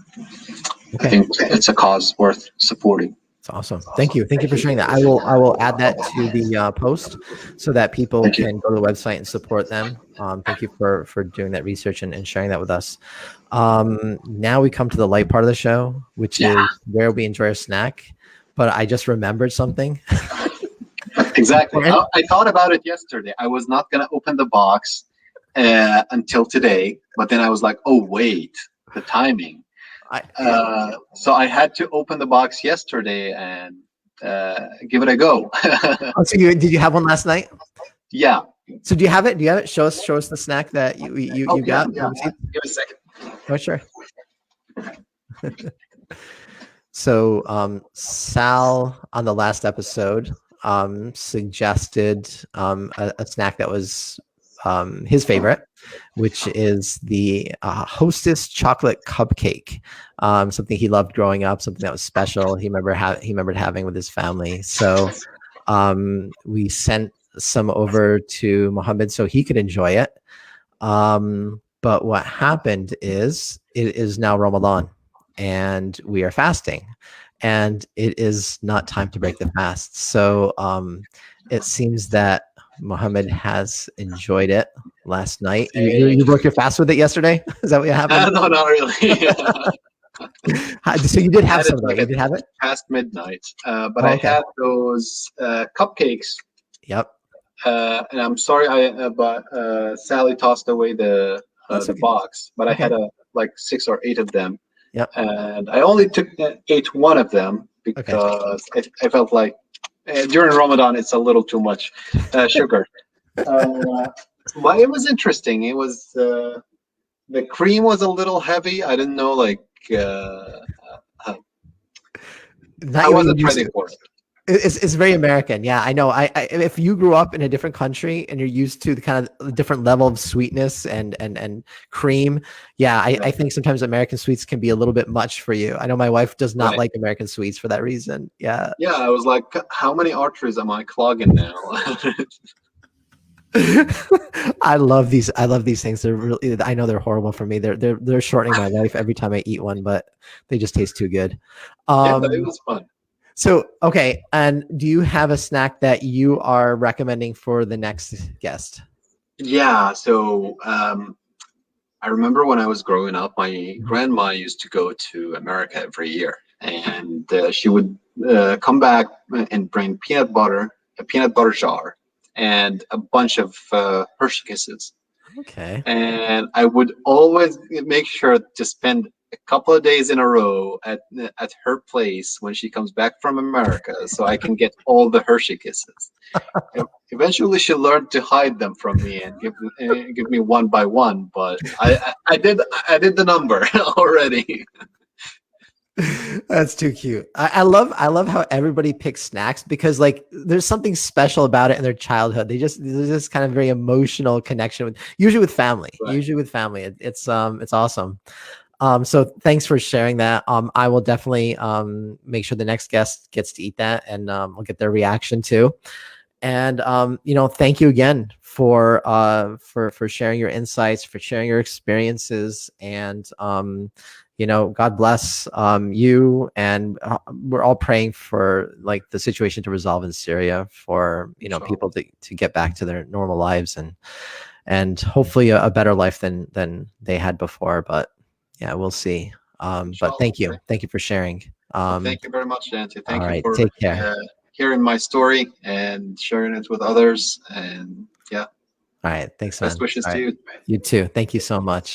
think it's a cause worth supporting. It's awesome. Thank you for sharing that. I will add that to the post so that people can go to the website and support them. Thank you for doing that research and sharing that with us. Now we come to the light part of the show, which is where we enjoy our snack. But I just remembered something. Exactly. I thought about it yesterday. I was not going to open the box until today, but then I was like, oh wait, the timing. So I had to open the box yesterday and give it a go. So did you have one last night? Yeah. So do you have it? Show us the snack that you got. Yeah. Give me a second. Oh, sure. So Sal on the last episode suggested a snack that was his favorite, which is the Hostess chocolate cupcake. Something he loved growing up, something that was special. He remembered having with his family. So we sent some over to Mohammed so he could enjoy it. But what happened is it is now Ramadan and we are fasting, and it is not time to break the fast. So it seems that Mohammed has enjoyed it last night. You broke your fast with it yesterday? Is that what happened? No, not really. So you did have some, though. You did have it? Past midnight. But I had those cupcakes. Yep. And I'm sorry, but Sally tossed away the box. But I had like 6 or 8 of them. Yep. And I only ate one of them because I felt like during Ramadan, it's a little too much sugar. But it was interesting. It was the cream was a little heavy. I didn't know, like I wasn't ready for it. It's very American. Yeah, I know. I if you grew up in a different country and you're used to the kind of different level of sweetness and cream, I think sometimes American sweets can be a little bit much for you. I know my wife does not like American sweets for that reason. Yeah. Yeah, I was like, how many arteries am I clogging now? I love these things. They're really, I know they're horrible for me. They're shortening my life every time I eat one, but they just taste too good. But it was fun. So, okay. And do you have a snack that you are recommending for the next guest? Yeah. So, I remember when I was growing up, my grandma used to go to America every year, and she would come back and bring a peanut butter jar, and a bunch of Hershey Kisses. Okay. And I would always make sure to spend a couple of days in a row at her place when she comes back from America, so I can get all the Hershey Kisses. Eventually, she learned to hide them from me and give me one by one. But I did the number already. That's too cute. I love how everybody picks snacks because like there's something special about it in their childhood. There's this kind of very emotional connection usually with family. Right. Usually with family. It's awesome. So thanks for sharing that. I will definitely make sure the next guest gets to eat that, and we'll get their reaction too. And thank you again for sharing your insights, for sharing your experiences, and God bless you. And we're all praying for like the situation to resolve in Syria, for Inshallah. people to get back to their normal lives, and hopefully a better life than they had before. But yeah, we'll see. But thank you for sharing. Well, thank you very much, Jontie. All Thank you right, for take care. hearing my story and sharing it with others. And yeah, All right, thanks, best man. wishes All to right, you. you too. Thank you so much.